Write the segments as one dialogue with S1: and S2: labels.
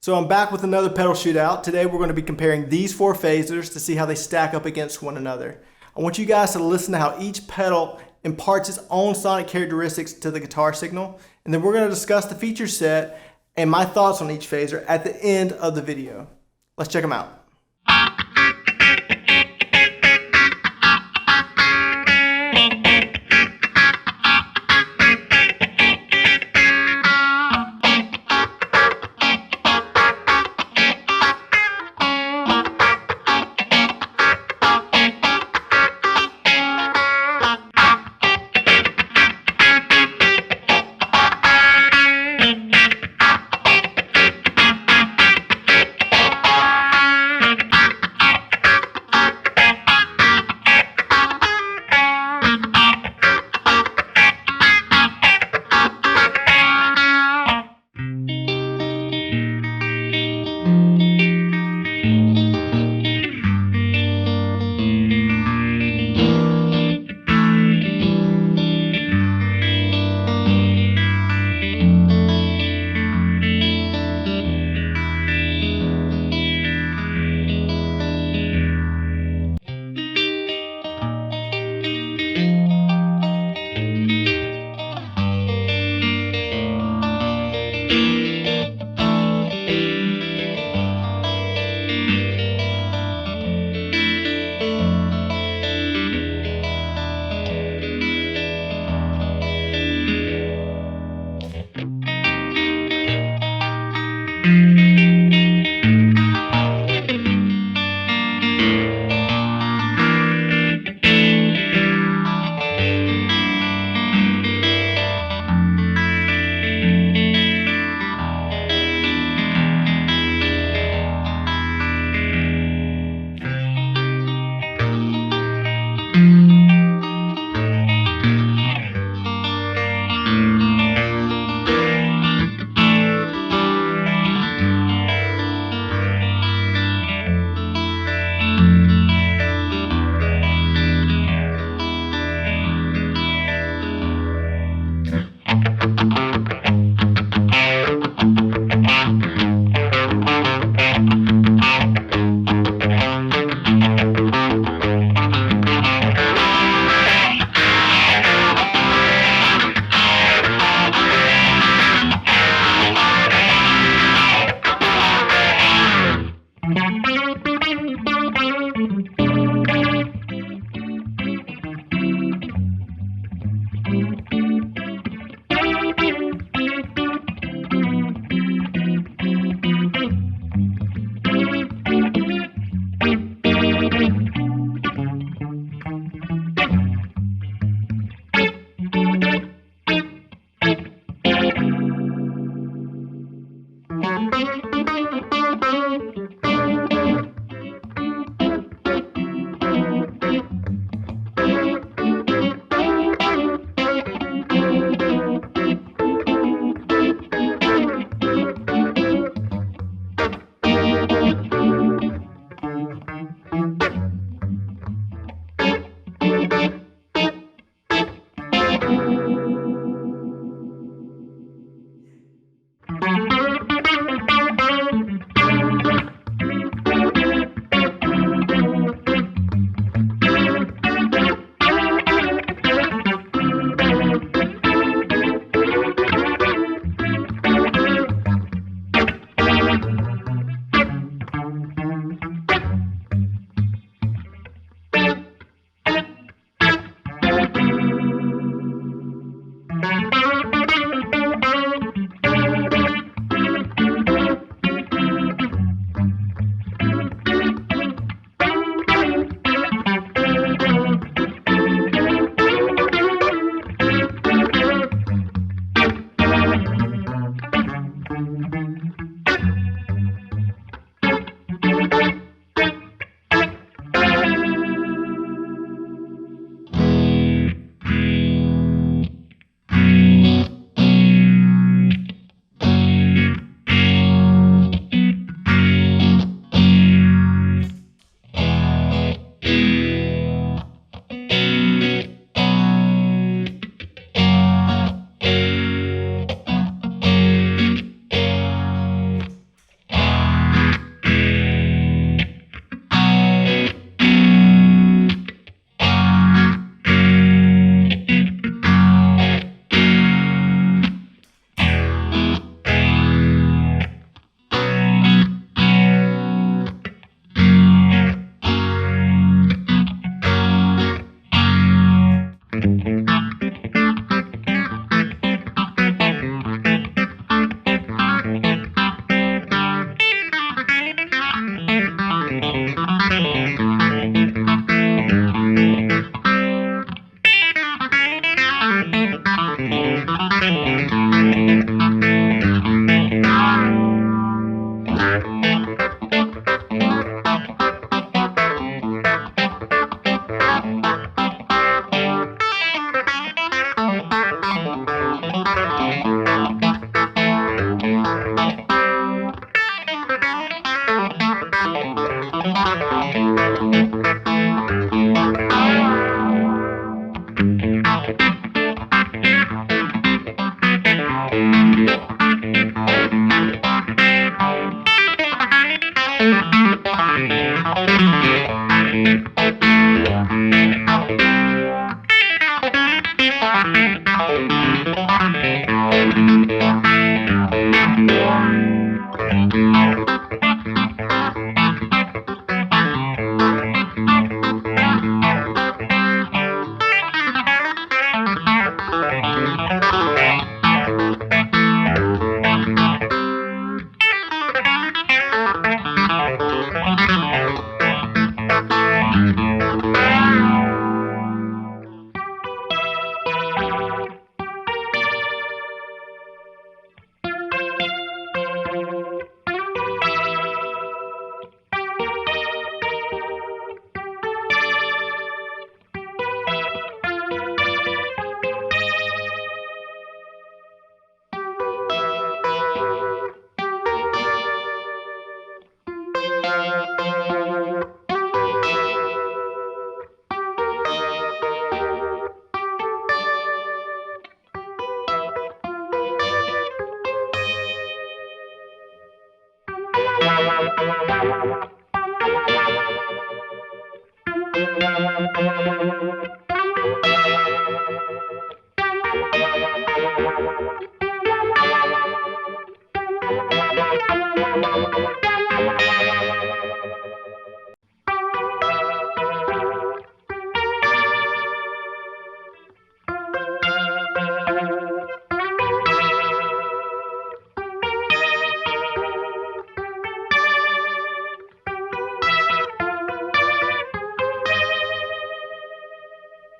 S1: So I'm back with another pedal shootout. Today we're going to be comparing these four phasers to see how they stack up against one another. I want you guys to listen to how each pedal imparts its own sonic characteristics to the guitar signal, and then we're going to discuss the feature set and my thoughts on each phaser at the end of the video. Let's check them out.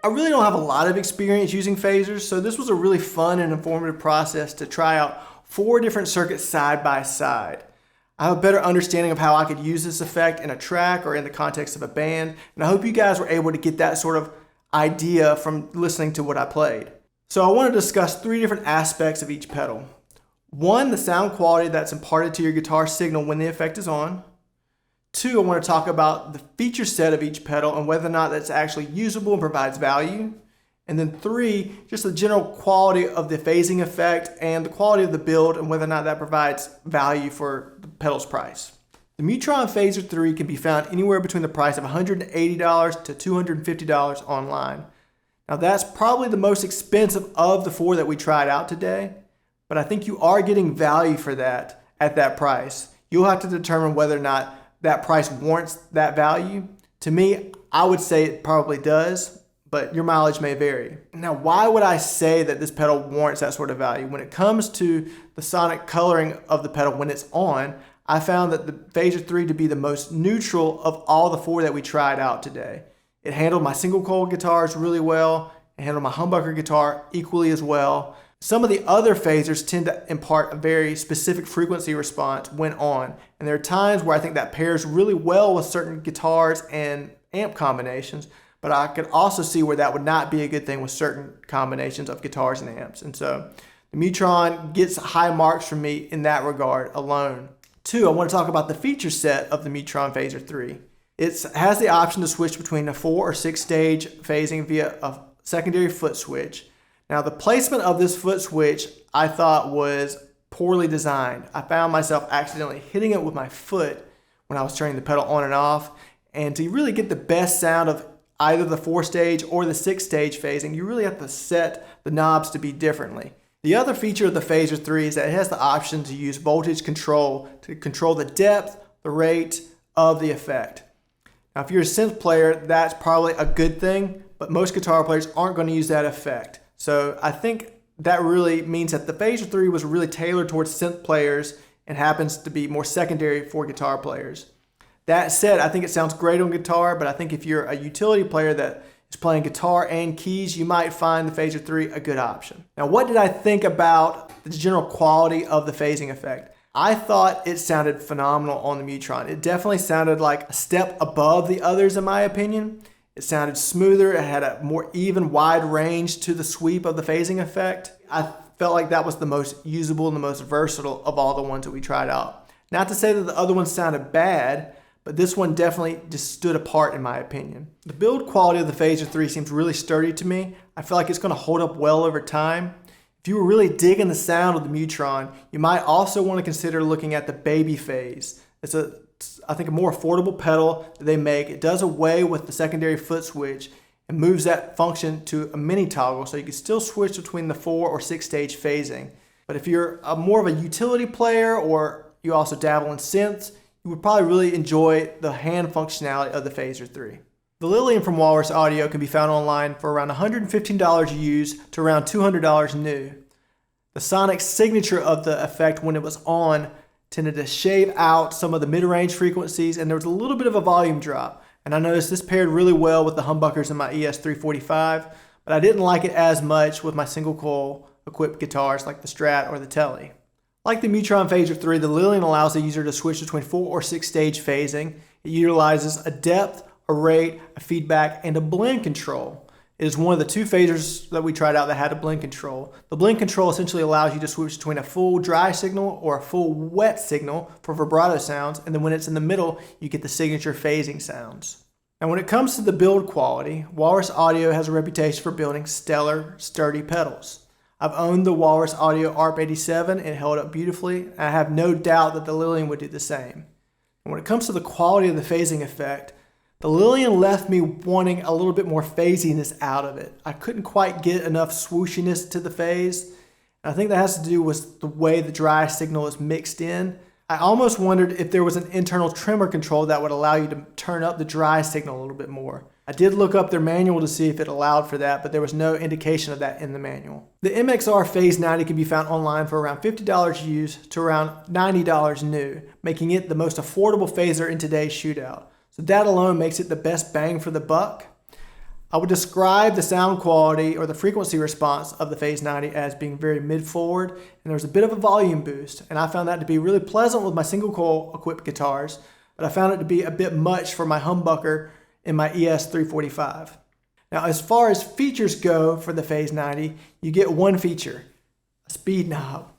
S1: I really don't have a lot of experience using phasers, so this was a really fun and informative process to try out 4 different circuits side by side. I have a better understanding of how I could use this effect in a track or in the context of a band, and I hope you guys were able to get that sort of idea from listening to what I played. So I want to discuss 3 different aspects of each pedal. 1, the sound quality that's imparted to your guitar signal when the effect is on. 2, I want to talk about the feature set of each pedal and whether or not that's actually usable and provides value. And then 3, just the general quality of the phasing effect and the quality of the build and whether or not that provides value for the pedal's price. The Mutron Phasor III can be found anywhere between the price of $180 to $250 online. Now that's probably the most expensive of the 4 that we tried out today, but I think you are getting value for that at that price. You'll have to determine whether or not that price warrants that value. To me, I would say it probably does, but your mileage may vary. Now, why would I say that this pedal warrants that sort of value? When it comes to the sonic coloring of the pedal when it's on, I found that the Phasor III to be the most neutral of all the 4 that we tried out today. It handled my single coil guitars really well. It handled my humbucker guitar equally as well. Some of the other phasers tend to impart a very specific frequency response when on, and there are times where I think that pairs really well with certain guitars and amp combinations, but I could also see where that would not be a good thing with certain combinations of guitars and amps. And so the Mutron gets high marks from me in that regard alone. 2, I want to talk about the feature set of the Mutron Phasor III. It has the option to switch between a 4 or 6 stage phasing via a secondary foot switch. Now the placement of this foot switch I thought was poorly designed. I found myself accidentally hitting it with my foot when I was turning the pedal on and off, and to really get the best sound of either the 4 stage or the 6 stage phasing, you really have to set the knobs to be differently. The other feature of the Phasor III is that it has the option to use voltage control to control the depth, the rate of the effect. Now if you're a synth player, that's probably a good thing, but most guitar players aren't going to use that effect. So I think that really means that the Phasor III was really tailored towards synth players and happens to be more secondary for guitar players. That said, I think it sounds great on guitar, but I think if you're a utility player that is playing guitar and keys, you might find the Phasor III a good option. Now, what did I think about the general quality of the phasing effect? I thought it sounded phenomenal on the Mutron. It definitely sounded like a step above the others in my opinion. It sounded smoother, it had a more even wide range to the sweep of the phasing effect. I felt like that was the most usable and the most versatile of all the ones that we tried out. Not to say that the other ones sounded bad, but this one definitely just stood apart in my opinion. The build quality of the Phasor III seems really sturdy to me. I feel like it's going to hold up well over time. If you were really digging the sound of the Mutron, you might also want to consider looking at the Baby Phase. It's I think a more affordable pedal that they make. It does away with the secondary foot switch and moves that function to a mini toggle so you can still switch between the 4 or 6 stage phasing. But if you're more of a utility player or you also dabble in synths, you would probably really enjoy the hand functionality of the Phaser 3. The Lillian from Walrus Audio can be found online for around $115 used to around $200 new. The sonic signature of the effect when it was on tended to shave out some of the mid-range frequencies, and there was a little bit of a volume drop. And I noticed this paired really well with the humbuckers in my ES345, but I didn't like it as much with my single coil equipped guitars like the Strat or the Tele. Like the Mutron Phasor III, the Lillian allows the user to switch between 4 or 6 stage phasing. It utilizes a depth, a rate, a feedback, and a blend control. It is one of the 2 phasers that we tried out that had a blend control. The blend control essentially allows you to switch between a full dry signal or a full wet signal for vibrato sounds, and then when it's in the middle, you get the signature phasing sounds. Now when it comes to the build quality, Walrus Audio has a reputation for building stellar, sturdy pedals. I've owned the Walrus Audio ARP87 and it held up beautifully, and I have no doubt that the Lillian would do the same. And when it comes to the quality of the phasing effect, the Lillian left me wanting a little bit more phasiness out of it. I couldn't quite get enough swooshiness to the phase. And I think that has to do with the way the dry signal is mixed in. I almost wondered if there was an internal trimmer control that would allow you to turn up the dry signal a little bit more. I did look up their manual to see if it allowed for that, but there was no indication of that in the manual. The MXR Phase 90 can be found online for around $50 used to around $90 new, making it the most affordable phaser in today's shootout. So that alone makes it the best bang for the buck. I would describe the sound quality or the frequency response of the Phase 90 as being very mid-forward, and there's a bit of a volume boost, and I found that to be really pleasant with my single coil equipped guitars, but I found it to be a bit much for my humbucker in my ES345. Now as far as features go for the Phase 90, you get one feature, a speed knob.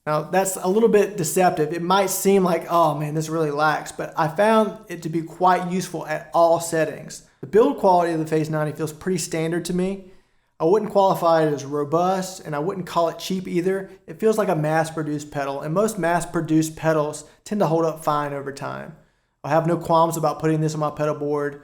S1: Now that's a little bit deceptive. It might seem like, oh man, this really lacks, but I found it to be quite useful at all settings. The build quality of the Phase 90 feels pretty standard to me. I wouldn't qualify it as robust, and I wouldn't call it cheap either. It feels like a mass-produced pedal, and most mass-produced pedals tend to hold up fine over time. I have no qualms about putting this on my pedal board.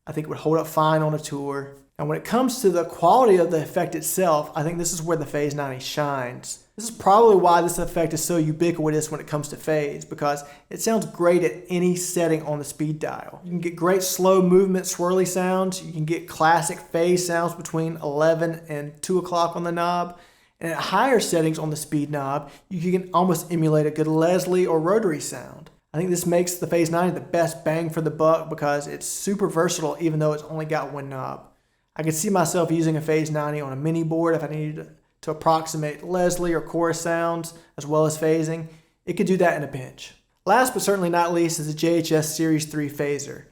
S1: I think it would hold up fine on a tour. And when it comes to the quality of the effect itself, I think this is where the Phase 90 shines. This is probably why this effect is so ubiquitous when it comes to phase, because it sounds great at any setting on the speed dial. You can get great slow movement swirly sounds. You can get classic phase sounds between 11 and 2 o'clock on the knob. And at higher settings on the speed knob, you can almost emulate a good Leslie or Rotary sound. I think this makes the Phase 90 the best bang for the buck because it's super versatile even though it's only got one knob. I could see myself using a Phase 90 on a mini board if I needed to approximate Leslie or chorus sounds as well as phasing. It could do that in a pinch. Last but certainly not least is the JHS Series 3 phaser.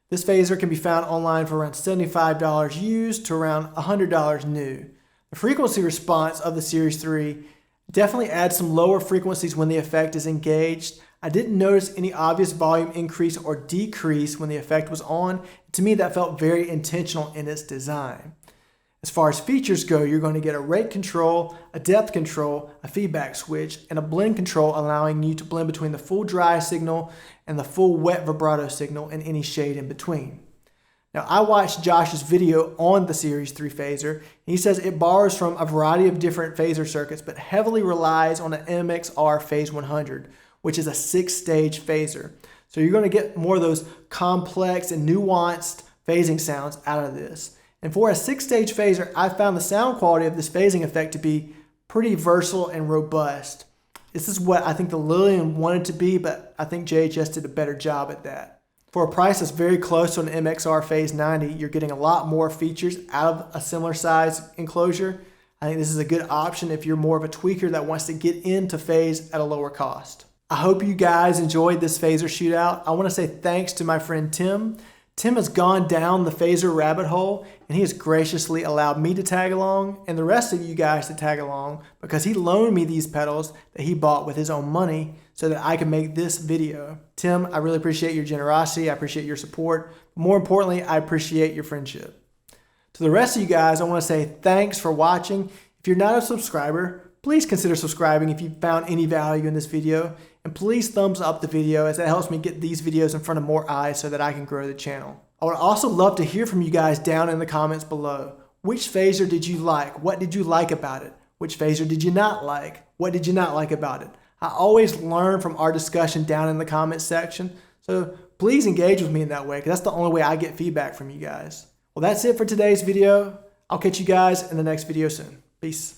S1: This phaser can be found online for around $75 used to around $100 new. The frequency response of the Series 3 definitely adds some lower frequencies when the effect is engaged. I didn't notice any obvious volume increase or decrease when the effect was on. To me, that felt very intentional in its design. As far as features go, you're going to get a rate control, a depth control, a feedback switch, and a blend control allowing you to blend between the full dry signal and the full wet vibrato signal and any shade in between. Now, I watched Josh's video on the Series 3 phaser, and he says it borrows from a variety of different phaser circuits, but heavily relies on the MXR Phase 100, which is a 6-stage phaser. So you're going to get more of those complex and nuanced phasing sounds out of this. And for a 6-stage phaser, I found the sound quality of this phasing effect to be pretty versatile and robust. This is what I think the Lillian wanted to be, but I think JHS did a better job at that. For a price that's very close to an MXR Phase 90, you're getting a lot more features out of a similar size enclosure. I think this is a good option if you're more of a tweaker that wants to get into phase at a lower cost. I hope you guys enjoyed this phaser shootout. I want to say thanks to my friend Tim. Tim has gone down the phaser rabbit hole, and he has graciously allowed me to tag along and the rest of you guys to tag along because he loaned me these pedals that he bought with his own money so that I could make this video. Tim, I really appreciate your generosity. I appreciate your support. More importantly, I appreciate your friendship. To the rest of you guys, I want to say thanks for watching. If you're not a subscriber, please consider subscribing if you found any value in this video. And please thumbs up the video as that helps me get these videos in front of more eyes so that I can grow the channel. I would also love to hear from you guys down in the comments below. Which phaser did you like? What did you like about it? Which phaser did you not like? What did you not like about it? I always learn from our discussion down in the comments section. So please engage with me in that way, because that's the only way I get feedback from you guys. Well, that's it for today's video. I'll catch you guys in the next video soon. Peace.